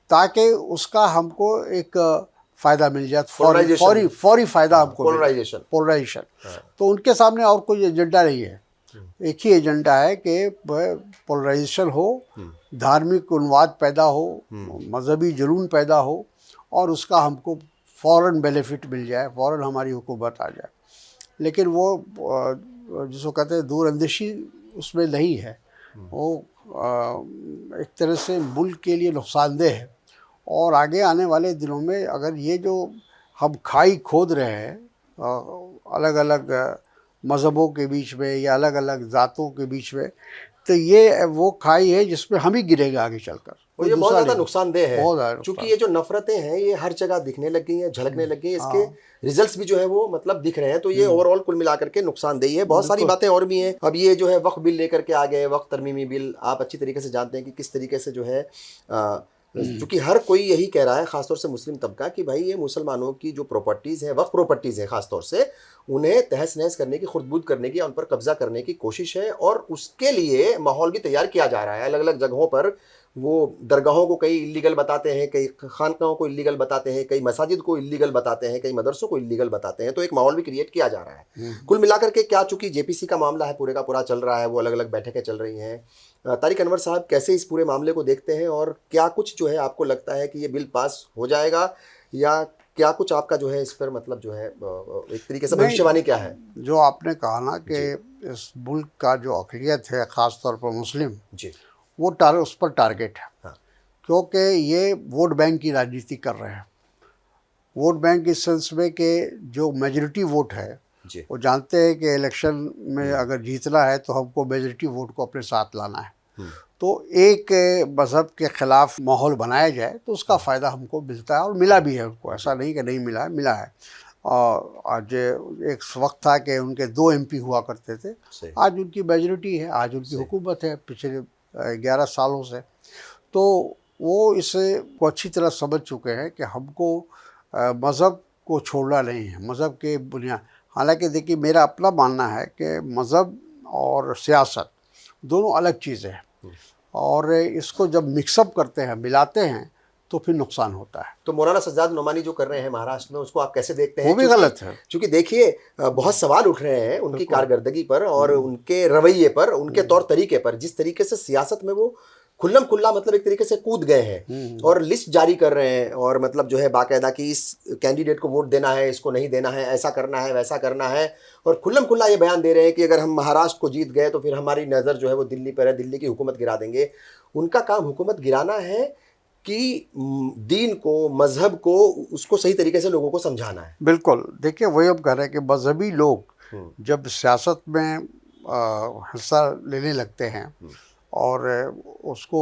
ताकि उसका हमको एक फ़ायदा मिल जाए, फौरी फ़ायदा हमको मिले, पोलराइजेशन। तो उनके सामने और कोई एजेंडा नहीं है, एक ही एजेंडा है कि पोलराइजेशन हो, धार्मिक उन्माद पैदा हो, मजहबी जुनून पैदा हो, और उसका हमको फ़ौरन बेनिफिट मिल जाए, फ़ौरन हमारी हुकूमत आ जाए। लेकिन वो जिसको कहते हैं दूरअंदेशी उसमें नहीं है। वो एक तरह से मुल्क के लिए नुकसानदेह है। और आगे आने वाले दिनों में अगर ये जो हम खाई खोद रहे हैं अलग अलग मज़हबों के बीच में या अलग अलग ज़ातों के बीच में, तो ये वो खाई है जिसमें हम ही गिरेंगे आगे चलकर। और ये बहुत ज़्यादा नुकसानदेह है, क्योंकि ये जो नफरतें हैं ये हर जगह दिखने लग गई हैं, झलकने लग गई हैं। इसके रिजल्ट्स भी जो है वो मतलब दिख रहे हैं। तो ये ओवरऑल कुल मिलाकर के नुकसानदेही है। बहुत सारी बातें और भी हैं। अब ये जो है वक्फ बिल लेकर के आ गए, वक्फ तरमीमी बिल, आप अच्छी तरीके से जानते हैं कि किस तरीके से जो है क्योंकि हर कोई यही कह रहा है, खासतौर से मुस्लिम तबका, कि भाई ये मुसलमानों की जो प्रॉपर्टीज़ हैं, वक्फ प्रॉपर्टीज़ हैं खासतौर से, उन्हें तहस नहस करने की, खुर्द-बुद करने की, उन पर कब्जा करने की कोशिश है। और उसके लिए माहौल भी तैयार किया जा रहा है। अलग अलग जगहों पर वो दरगाहों को कई इल्लीगल बताते हैं, कई खानकाहों को इल्लीगल बताते हैं, कई मसाजिद को इल्लीगल बताते हैं, कई मदरसों को इल्लीगल बताते हैं। तो एक माहौल भी क्रिएट किया जा रहा है। कुल मिलाकर के क्या, चूँकि जेपीसी का मामला है, पूरे का पूरा चल रहा है, वो अलग अलग बैठकें चल रही हैं। तारिक अनवर साहब कैसे इस पूरे मामले को देखते हैं, और क्या कुछ जो है आपको लगता है कि ये बिल पास हो जाएगा, या क्या कुछ आपका जो है इस पर मतलब जो है एक तरीके से भविष्यवाणी क्या है? जो आपने कहा ना कि इस मुल्क का जो अक़लियत है, ख़ास तौर पर मुस्लिम जी, वो उस पर टारगेट है। हाँ। क्योंकि ये वोट बैंक की राजनीति कर रहे हैं। वोट बैंक इस सेंस में कि जो मेजॉरिटी वोट है, वो जानते हैं कि इलेक्शन में अगर जीतना है तो हमको मेजॉरिटी वोट को अपने साथ लाना है। तो एक मज़हब के ख़िलाफ़ माहौल बनाया जाए तो उसका फ़ायदा हमको मिलता है, और मिला भी है उनको। ऐसा नहीं कि नहीं मिला है, मिला है। और आज एक वक्त था कि उनके 2 MP हुआ करते थे, आज उनकी मेजॉरिटी है, आज उनकी हुकूमत है पिछले 11 सालों से। तो वो इसे को अच्छी तरह समझ चुके हैं कि हमको मज़हब को छोड़ना नहीं है, मज़हब के बुनियाद। हालांकि देखिए, मेरा अपना मानना है कि मज़हब और सियासत दोनों अलग चीज़ें हैं, और इसको जब मिक्सअप करते हैं, मिलाते हैं, तो फिर नुकसान होता है। तो मौलाना सज्जाद नोमानी जो कर रहे हैं महाराष्ट्र में, उसको आप कैसे देखते हैं? वो भी गलत है। क्योंकि देखिए बहुत सवाल उठ रहे हैं उनकी कारकर्दगी पर और उनके रवैये पर, उनके तौर तरीके पर, जिस तरीके से सियासत में वो खुल्लम खुल्ला मतलब एक तरीके से कूद गए हैं और लिस्ट जारी कर रहे हैं और मतलब जो है बाकायदा कि इस कैंडिडेट को वोट देना है, इसको नहीं देना है, ऐसा करना है, वैसा करना है, और खुल्लम खुल्ला ये बयान दे रहे हैं कि अगर हम महाराष्ट्र को जीत गए तो फिर हमारी नज़र जो है वो दिल्ली पर है, दिल्ली की हुकूमत गिरा देंगे। उनका काम हुकूमत गिराना है कि दीन को, मजहब को, उसको सही तरीके से लोगों को समझाना है? बिल्कुल, देखिए वही हम कह रहे हैं कि मजहबी लोग जब सियासत में हिस्सा लेने लगते हैं और उसको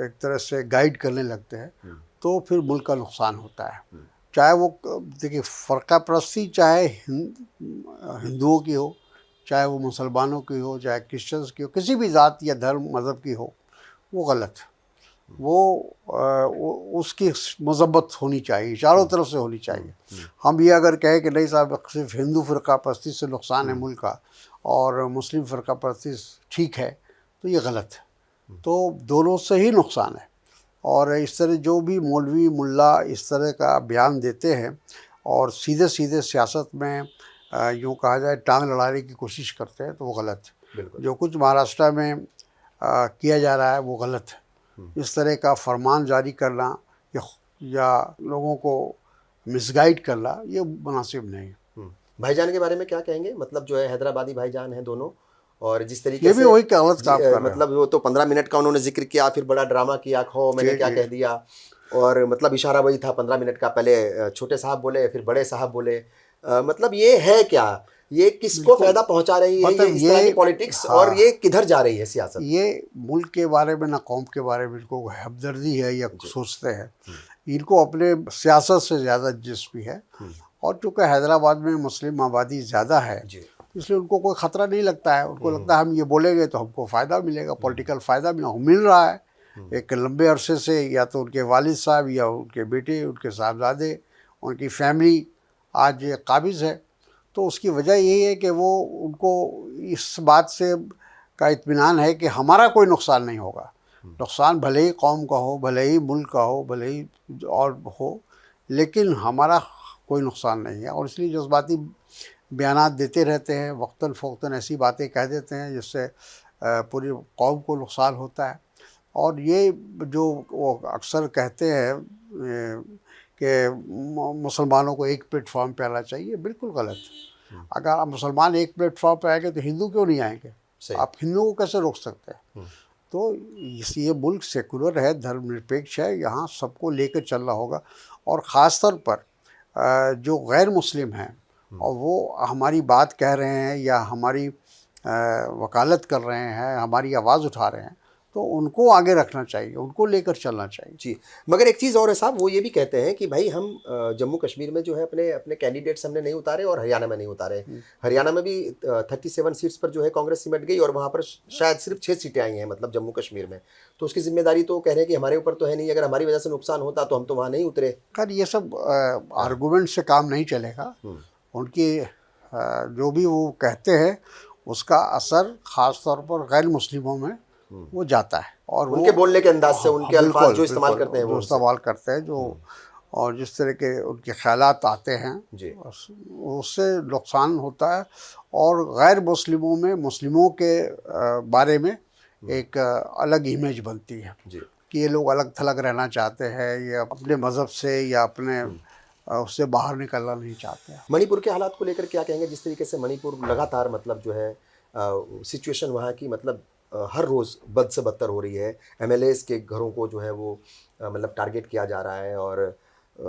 एक तरह से गाइड करने लगते हैं तो फिर मुल्क का नुकसान होता है। चाहे वो देखिए फ़र्का परस्ती चाहे हिंदुओं की हो, चाहे वो मुसलमानों की हो, चाहे क्रिश्चियंस की हो, किसी भी ज़ात या धर्म मज़हब की हो, वो गलत है। वो उसकी मज़ब्बत होनी चाहिए, चारों तरफ से होनी चाहिए। हम ये अगर कहें कि नहीं साहब सिर्फ हिंदू फ़िरका परस्ती से नुकसान है मुल्क का और मुस्लिम फ़िरका परस्ती ठीक है, तो ये गलत है। तो दोनों से ही नुकसान है। और इस तरह जो भी मौलवी मुल्ला इस तरह का बयान देते हैं और सीधे सीधे सियासत में यूँ कहा जाए टांग लड़ाने की कोशिश करते हैं, तो वो गलत है। जो कुछ महाराष्ट्र में किया जा रहा है वो गलत है। इस तरह का फरमान जारी करना या लोगों को मिसगाइड करना ये मुनासिब नहीं है। भाईजान के बारे में क्या कहेंगे? मतलब जो है हैदराबादी भाईजान हैं दोनों, और जिस तरीके ये भी से वही गलत काम कर रहे हैं। मतलब वो तो 15 मिनट का उन्होंने जिक्र किया, फिर बड़ा ड्रामा किया, खो मैंने क्या कह दिया, और मतलब इशारा वही था 15 मिनट का, पहले छोटे साहब बोले फिर बड़े साहब बोले। मतलब ये है क्या? ये किसको फायदा पहुंचा रही है? मतलब ये इस तरह की पॉलिटिक्स, और ये किधर जा रही है सियासत? ये मुल्क के बारे में ना कौम के बारे में इनको हमदर्दी है या सोचते हैं। इनको अपने सियासत से ज़्यादा दिलचस्पी है, और चूँकि हैदराबाद में मुस्लिम आबादी ज़्यादा है इसलिए उनको कोई ख़तरा नहीं लगता है। उनको लगता है हम ये बोलेंगे तो हमको फ़ायदा मिलेगा, पॉलिटिकल फ़ायदा मिल रहा है एक लंबे अरसे से। या तो उनके वालिद साहब या उनके बेटे, उनके साहबजादे, उनकी फैमिली आज काबिज़ है, तो उसकी वजह यही है कि वो उनको इस बात से का इत्मीनान है कि हमारा कोई नुकसान नहीं होगा। नुकसान भले ही कौम का हो, भले ही मुल्क का हो, भले ही और हो, लेकिन हमारा कोई नुकसान नहीं है। और इसलिए जज्बाती बयानात देते रहते हैं, वक्तन फ़ौक्तन ऐसी बातें कह देते हैं जिससे पूरी कौम को नुकसान होता है। और ये जो वो अक्सर कहते हैं कि मुसलमानों को एक प्लेटफॉर्म पे आना चाहिए, बिल्कुल गलत है। अगर आप मुसलमान एक प्लेटफॉर्म पे आएंगे तो हिंदू क्यों नहीं आएंगे? आप हिंदुओं को कैसे रोक सकते हैं? तो ये मुल्क सेकुलर है, धर्मनिरपेक्ष है, यहाँ सबको लेकर चलना होगा। और ख़ास तौर पर जो गैर मुस्लिम हैं और वो हमारी बात कह रहे हैं या हमारी वकालत कर रहे हैं, हमारी आवाज़ उठा रहे हैं, तो उनको आगे रखना चाहिए, उनको लेकर चलना चाहिए। जी, मगर एक चीज़ और है साहब, वो ये भी कहते हैं कि भाई हम जम्मू कश्मीर में जो है अपने अपने कैंडिडेट्स हमने नहीं उतारे और हरियाणा में नहीं उतारे। हरियाणा में भी 37 सीट्स पर जो है कांग्रेस सिमट गई और वहाँ पर शायद सिर्फ 6 सीटें आई हैं, मतलब जम्मू कश्मीर में। तो उसकी जिम्मेदारी तो कह रहे हैं कि हमारे ऊपर तो है नहीं, अगर हमारी वजह से नुकसान होता तो हम तो वहाँ नहीं उतरे। खैर ये सब आर्गूमेंट से काम नहीं चलेगा। उनकी जो भी वो कहते हैं उसका असर ख़ास तौर पर गैर मुस्लिमों में वो जाता है। और उनके बोलने के अंदाज से, उनके अल्फाज जो इस्तेमाल करते हैं, जो इस्तेमाल करते हैं, जो और जिस तरह के उनके ख्यालात आते हैं उससे नुकसान होता है। और गैर मुस्लिमों में मुस्लिमों के बारे में एक अलग इमेज बनती है कि ये लोग अलग थलग रहना चाहते हैं या अपने मज़हब से या अपने उससे बाहर निकलना नहीं चाहते हैं। मणिपुर के हालात को लेकर क्या कहेंगे? जिस तरीके से मणिपुर लगातार मतलब जो है सिचुएशन वहाँ की मतलब हर रोज़ बद से बदतर हो रही है। एमएलएस के घरों को जो है वो मतलब टारगेट किया जा रहा है, और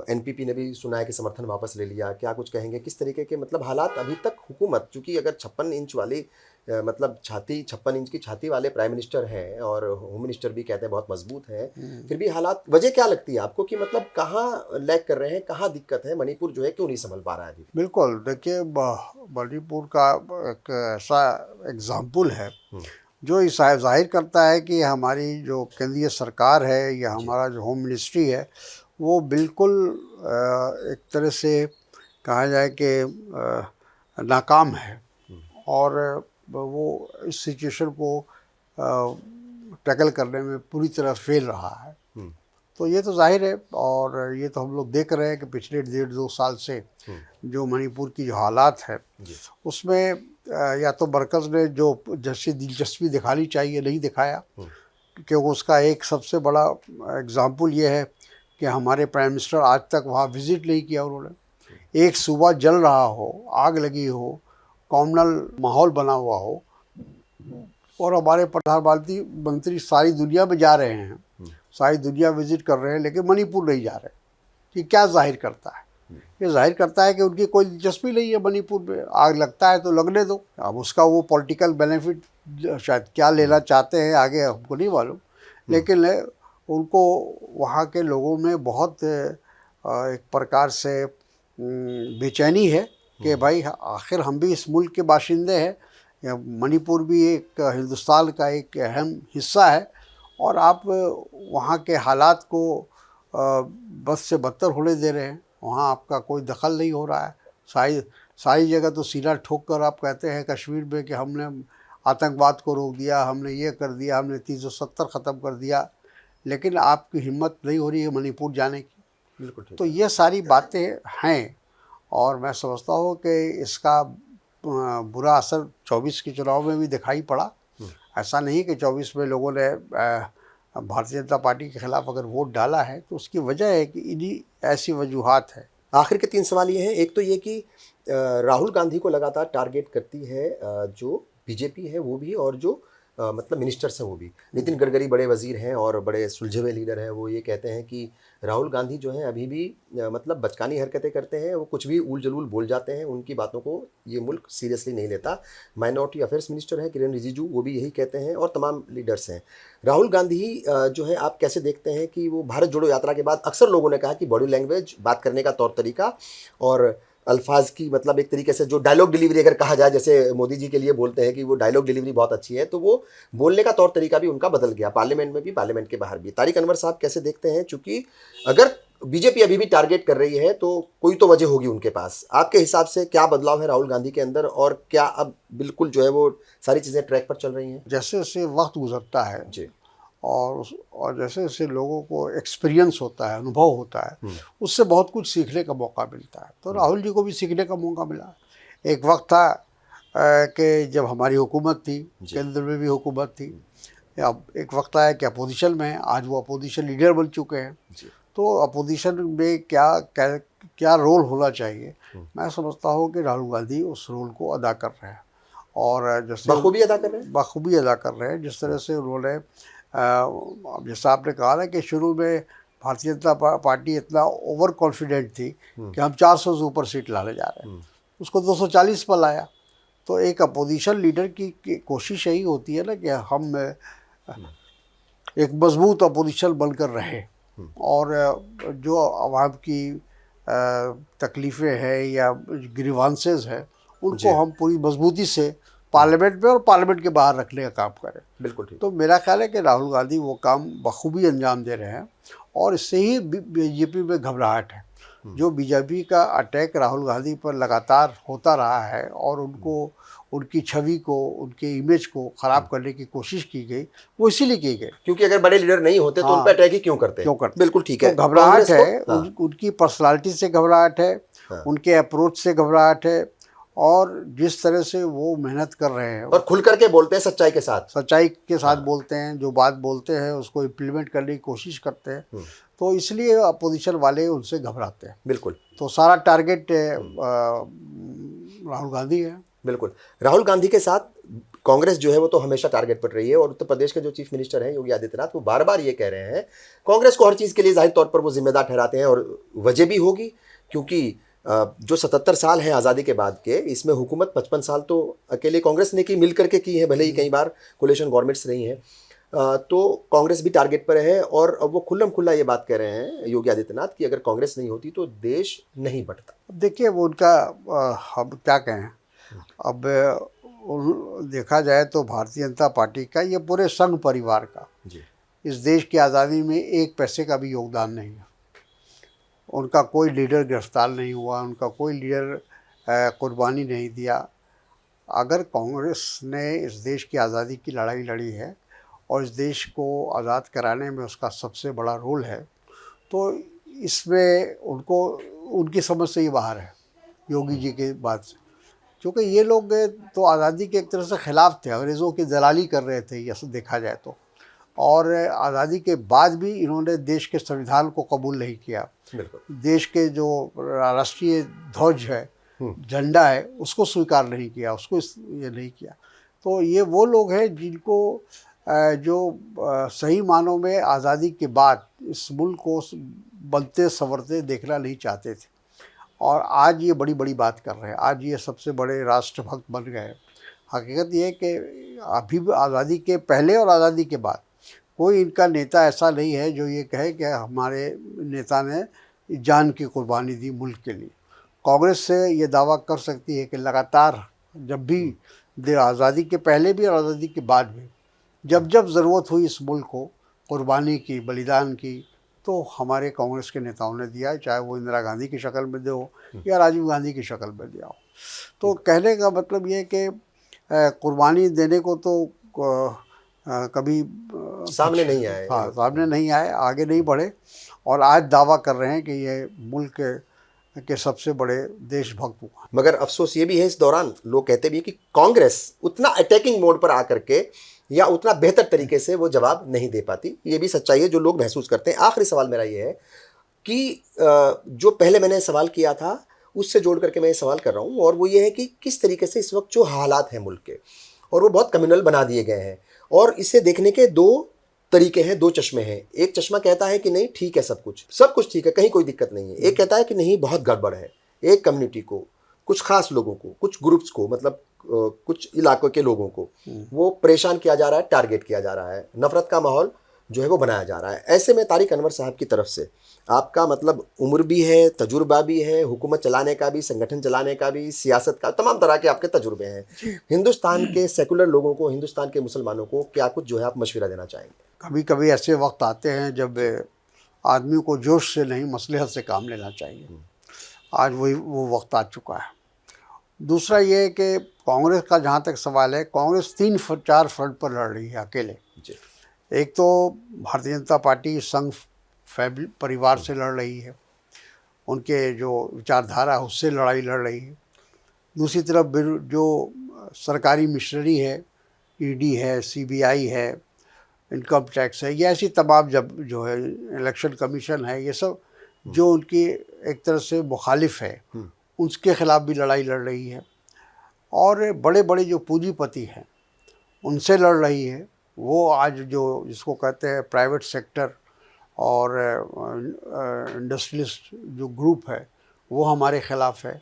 एनपीपी ने भी सुना है कि समर्थन वापस ले लिया। क्या कुछ कहेंगे किस तरीके के मतलब हालात अभी तक? हुकूमत चूँकि अगर 56 इंच वाली मतलब 56 इंच की छाती वाले प्राइम मिनिस्टर हैं और होम मिनिस्टर भी कहते हैं बहुत मजबूत है, फिर भी हालात, वजह क्या लगती है आपको कि मतलब कहाँ लैग कर रहे हैं, कहाँ दिक्कत है? मणिपुर जो है क्यों नहीं संभल पा रहा है अभी? बिल्कुल, देखिए मणिपुर का एक ऐसा एग्ज़ाम्पल है जो इस ज़ाहिर करता है कि हमारी जो केंद्रीय सरकार है या हमारा जो होम मिनिस्ट्री है वो बिल्कुल एक तरह से कहा जाए कि नाकाम है, और वो इस सिचुएशन को टैकल करने में पूरी तरह फेल रहा है। तो ये तो जाहिर है, और ये तो हम लोग देख रहे हैं कि पिछले 1.5-2 साल से जो मणिपुर की जो हालात है उसमें या तो मरकज़ ने जो जैसी दिलचस्पी दिखानी चाहिए नहीं दिखाया, क्योंकि उसका एक सबसे बड़ा एग्ज़ाम्पल ये है कि हमारे प्राइम मिनिस्टर आज तक वहाँ विज़िट नहीं किया उन्होंने। एक सूबा जल रहा हो, आग लगी हो, कॉम्युनल माहौल बना हुआ हो, और हमारे प्रधानमंत्री मंत्री सारी दुनिया में जा रहे हैं, सारी दुनिया विज़िट कर रहे हैं, लेकिन मणिपुर नहीं जा रहे। ये क्या जाहिर करता है? ये जाहिर करता है कि उनकी कोई दिलचस्पी नहीं है मणिपुर में। आग लगता है तो लगने दो, अब उसका वो पॉलिटिकल बेनिफिट शायद क्या लेना चाहते हैं आगे हमको नहीं मालूम, लेकिन उनको वहाँ के लोगों में बहुत एक प्रकार से बेचैनी है कि भाई आखिर हम भी इस मुल्क के बाशिंदे हैं, मणिपुर भी एक हिंदुस्तान का एक अहम हिस्सा है, और आप वहाँ के हालात को बद से बदतर होने दे रहे हैं। वहाँ आपका कोई दखल नहीं हो रहा है। सारी जगह तो सीना ठोक कर आप कहते हैं कश्मीर में कि हमने आतंकवाद को रोक दिया, हमने ये कर दिया, हमने 370 ख़त्म कर दिया, लेकिन आपकी हिम्मत नहीं हो रही है मणिपुर जाने की। बिल्कुल ठीक। तो ये सारी बातें हैं, और मैं समझता हूँ कि इसका बुरा असर 24 के चुनाव में भी दिखाई पड़ा। ऐसा नहीं कि 24 में लोगों ने भारतीय जनता पार्टी के खिलाफ अगर वोट डाला है तो उसकी वजह है कि इन्हीं ऐसी वजूहात है। आखिर के 3 सवाल ये हैं, एक तो ये कि राहुल गांधी को लगातार टारगेट करती है जो बीजेपी है वो भी, और जो मतलब मिनिस्टर्स हैं वो भी। नितिन गडकरी बड़े वजीर हैं और बड़े सुलझे हुए लीडर हैं, वो ये कहते हैं कि राहुल गांधी जो हैं अभी भी मतलब बचकानी हरकतें करते हैं, वो कुछ भी ऊल जलूल बोल जाते हैं, उनकी बातों को ये मुल्क सीरियसली नहीं लेता। माइनॉरिटी अफेयर्स मिनिस्टर हैं किरेन रिजिजू, वो भी यही कहते हैं, और तमाम लीडर्स हैं। राहुल गांधी जो है आप कैसे देखते हैं कि वो भारत जोड़ो यात्रा के बाद अक्सर लोगों ने कहा कि बॉडी लैंग्वेज, बात करने का तौर तरीका और अल्फाज की मतलब एक तरीके से जो डायलॉग डिलीवरी अगर कहा जाए, जैसे मोदी जी के लिए बोलते हैं कि वो डायलॉग डिलीवरी बहुत अच्छी है, तो वो बोलने का तौर तरीका भी उनका बदल गया, पार्लियामेंट में भी, पार्लियामेंट के बाहर भी। तारिक अनवर साहब कैसे देखते हैं, चूंकि अगर बीजेपी अभी भी टारगेट कर रही है तो कोई तो वजह होगी उनके पास। आपके हिसाब से क्या बदलाव है राहुल गांधी के अंदर, और क्या अब बिल्कुल जो है वो सारी चीज़ें ट्रैक पर चल रही हैं? जैसे जैसे वक्त गुजरता है जी, और जैसे जैसे लोगों को एक्सपीरियंस होता है, अनुभव होता है, उससे बहुत कुछ सीखने का मौका मिलता है। तो राहुल जी को भी सीखने का मौका मिला। एक वक्त था कि जब हमारी हुकूमत थी, केंद्र में भी हुकूमत थी, अब एक वक्त आया कि अपोजिशन में है, आज वो अपोजिशन लीडर बन चुके हैं। तो अपोजिशन में क्या रोल होना चाहिए, मैं समझता हूँ कि राहुल गांधी उस रोल को अदा कर रहे हैं, और जैसे बखूबी अदा कर रहे हैं। बखूबी अदा कर रहे हैं। जिस तरह से उन्होंने जैसा आपने कहा ना कि शुरू में भारतीय जनता पार्टी इतना ओवर कॉन्फिडेंट थी कि हम 400 से ऊपर सीट लाने जा रहे हैं, उसको 240 पर लाया। तो एक अपोजिशन लीडर की कोशिश यही होती है ना कि हम एक मजबूत अपोजिशन बनकर रहे, और जो आवाम की तकलीफ़ें हैं या ग्रीवांसेस हैं उनको हम पूरी मजबूती से पार्लियामेंट में और पार्लियामेंट के बाहर रखने का काम करें। बिल्कुल ठीक। तो मेरा ख्याल है कि राहुल गांधी वो काम बखूबी अंजाम दे रहे हैं, और इससे ही बीजेपी में घबराहट है। जो बीजेपी का अटैक राहुल गांधी पर लगातार होता रहा है, और उनको उनकी छवि को, उनके इमेज को ख़राब करने की कोशिश की गई, वो इसीलिए की गई क्योंकि अगर बड़े लीडर नहीं होते तो उन पर अटैक ही क्यों करते? बिल्कुल ठीक है। तो घबराहट है, हाँ। उनकी पर्सनालिटी से घबराहट है, उनके अप्रोच से घबराहट है, और जिस तरह से वो मेहनत कर रहे हैं और खुल करके बोलते हैं, सच्चाई के साथ बोलते हैं, जो बात बोलते हैं उसको इम्प्लीमेंट करने की कोशिश करते हैं, तो इसलिए अपोजिशन वाले उनसे घबराते हैं। बिल्कुल। तो सारा टारगेट राहुल गांधी है। बिल्कुल। राहुल गांधी के साथ कांग्रेस जो है वो तो हमेशा टारगेट पर रही है, और उत्तर प्रदेश के जो चीफ मिनिस्टर हैं योगी आदित्यनाथ, वो बार बार ये कह रहे हैं, कांग्रेस को हर चीज़ के लिए जाहिर तौर पर वो जिम्मेदार ठहराते हैं, और वजह भी होगी क्योंकि जो 77 साल हैं आज़ादी के बाद के, इसमें हुकूमत 55 साल तो अकेले कांग्रेस ने की, मिल करके की है, भले ही कई बार कोलिशन गवर्नमेंट्स रही हैं, तो कांग्रेस भी टारगेट पर है। और अब वो खुल्लम खुल्ला ये बात कह रहे हैं योगी आदित्यनाथ कि अगर कांग्रेस नहीं होती तो देश नहीं बढ़ता। देखिए वो उनका हम क्या कहें, अब देखा जाए तो भारतीय जनता पार्टी का, ये पूरे संघ परिवार का जी, इस देश की आज़ादी में एक पैसे का भी योगदान नहीं है। उनका कोई लीडर गिरफ्तार नहीं हुआ, उनका कोई लीडर कुर्बानी नहीं दिया। अगर कांग्रेस ने इस देश की आज़ादी की लड़ाई लड़ी है, और इस देश को आज़ाद कराने में उसका सबसे बड़ा रोल है, तो इसमें उनको उनकी समझ से ही बाहर है योगी जी के बाद से, क्योंकि ये लोग तो आज़ादी के एक तरह से ख़िलाफ़ थे, अंग्रेज़ों की दलाली कर रहे थे ऐसा देखा जाए तो। और आज़ादी के बाद भी इन्होंने देश के संविधान को कबूल नहीं किया, देश के जो राष्ट्रीय ध्वज है, झंडा है, उसको स्वीकार नहीं किया, उसको ये नहीं किया। तो ये वो लोग हैं जिनको जो सही मानों में आज़ादी के बाद इस मुल्क को बनते संवरते देखना नहीं चाहते थे, और आज ये बड़ी बड़ी बात कर रहे हैं, आज ये सबसे बड़े राष्ट्रभक्त बन गए हैं। हकीकत ये है कि अभी भी आज़ादी के पहले और आज़ादी के बाद कोई इनका नेता ऐसा नहीं है जो ये कहे कि हमारे नेता ने जान की कुर्बानी दी मुल्क के लिए। कांग्रेस से ये दावा कर सकती है कि लगातार जब भी आज़ादी के पहले भी और आज़ादी के बाद भी जब जब ज़रूरत हुई इस मुल्क को कुर्बानी की, बलिदान की, तो हमारे कांग्रेस के नेताओं ने दिया है, चाहे वो इंदिरा गांधी की शक्ल में दे हो या राजीव गांधी की शक्ल में दिया हो। तो कहने का मतलब ये कि कुर्बानी देने को तो कभी सामने नहीं आए। हाँ, सामने नहीं आए, आगे नहीं बढ़े, और आज दावा कर रहे हैं कि ये मुल्क के सबसे बड़े देशभक्त हुआ। मगर अफसोस ये भी है, इस दौरान लोग कहते भी हैं कि कांग्रेस उतना अटैकिंग मोड पर आकर के या उतना बेहतर तरीके से वो जवाब नहीं दे पाती। ये भी सच्चाई है जो लोग महसूस करते हैं। आखिरी सवाल मेरा ये है कि जो पहले मैंने सवाल किया था उससे जोड़ करके मैं ये सवाल कर रहा हूँ, और वो ये है कि किस तरीके से इस वक्त जो हालात हैं मुल्क के, और वो बहुत कम्युनल बना दिए गए हैं, और इसे देखने के दो तरीके हैं, दो चश्मे हैं। एक चश्मा कहता है कि नहीं ठीक है, सब कुछ ठीक है, कहीं कोई दिक्कत नहीं है। एक कहता है कि नहीं बहुत गड़बड़ है, एक कम्युनिटी को, कुछ खास लोगों को, कुछ ग्रुप्स को, मतलब कुछ इलाकों के लोगों को वो परेशान किया जा रहा है, टारगेट किया जा रहा है, नफरत का माहौल जो है वो बनाया जा रहा है। ऐसे में तारिक अनवर साहब की तरफ से आपका मतलब उम्र भी है, तजुर्बा भी है, हुकूमत चलाने का भी, संगठन चलाने का भी, सियासत का, तमाम तरह के आपके तजुर्बे हैं। हिंदुस्तान के सेकुलर लोगों को, हिंदुस्तान के मुसलमानों को क्या कुछ जो है आप मशवरा देना चाहेंगे? कभी कभी ऐसे वक्त आते हैं जब आदमी को जोश से नहीं मसलहत से काम लेना चाहिए। आज वो वक्त आ चुका है। दूसरा ये है कि कांग्रेस का जहाँ तक सवाल है, कांग्रेस 3-4 फ्रंट पर लड़ रही है अकेले। एक तो भारतीय जनता पार्टी संघ परिवार से लड़ रही है, उनके जो विचारधारा है उससे लड़ाई लड़ रही है। दूसरी तरफ जो सरकारी मिशनरी है, ईडी है, सीबीआई है, इनकम टैक्स है, ये ऐसी तमाम जो है इलेक्शन कमीशन है, ये सब जो उनकी एक तरह से मुखालिफ है उसके ख़िलाफ़ भी लड़ाई लड़ रही है। और बड़े बड़े जो पूंजीपति हैं उनसे लड़ रही है। वो आज जो जिसको कहते हैं प्राइवेट सेक्टर और इंडस्ट्रियलिस्ट जो ग्रुप है वो हमारे ख़िलाफ़ है।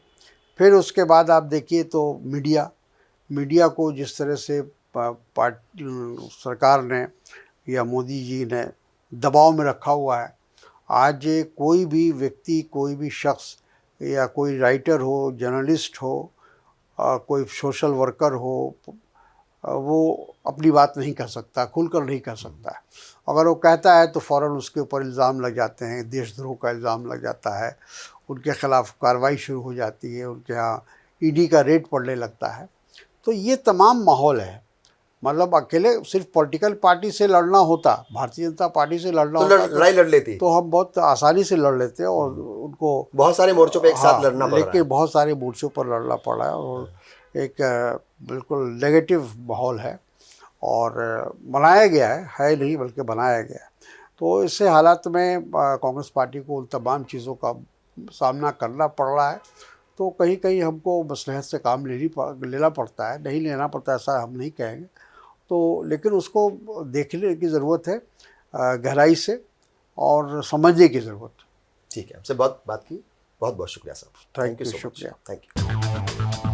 फिर उसके बाद आप देखिए तो मीडिया को जिस तरह से सरकार ने या मोदी जी ने दबाव में रखा हुआ है, आज कोई भी व्यक्ति, कोई भी शख्स या कोई राइटर हो, जर्नलिस्ट हो, कोई सोशल वर्कर हो, वो अपनी बात नहीं कर सकता, खुलकर नहीं कर सकता। अगर वो कहता है तो फ़ौरन उसके ऊपर इल्ज़ाम लग जाते हैं, देशद्रोह का इल्ज़ाम लग जाता है, उनके ख़िलाफ़ कार्रवाई शुरू हो जाती है, उनके यहाँ ईडी का रेड पड़ने लगता है। तो ये तमाम माहौल है। मतलब अकेले सिर्फ पॉलिटिकल पार्टी से लड़ना होता, भारतीय जनता पार्टी से लड़ना तो होता लड़ाई लड़ लेती तो हम बहुत आसानी से लड़ लेते और उनको बहुत सारे मोर्चों पे एक साथ लड़ना पड़ रहा है। लेकिन बहुत सारे मोर्चों पर लड़ना पड़ा है और एक बिल्कुल नेगेटिव माहौल है और बनाया गया है नहीं बल्कि बनाया गया है। तो इससे हालात में कांग्रेस पार्टी को उन तमाम चीज़ों का सामना करना पड़ रहा है। तो कहीं कहीं हमको मसलहत से काम लेना पड़ता है, नहीं लेना पड़ता ऐसा हम नहीं कहेंगे। तो लेकिन उसको देखने की ज़रूरत है गहराई से और समझने की ज़रूरत है। ठीक है, आपसे बहुत बात की, बहुत बहुत शुक्रिया साहब। थैंक यू, शुक्रिया। Thank you.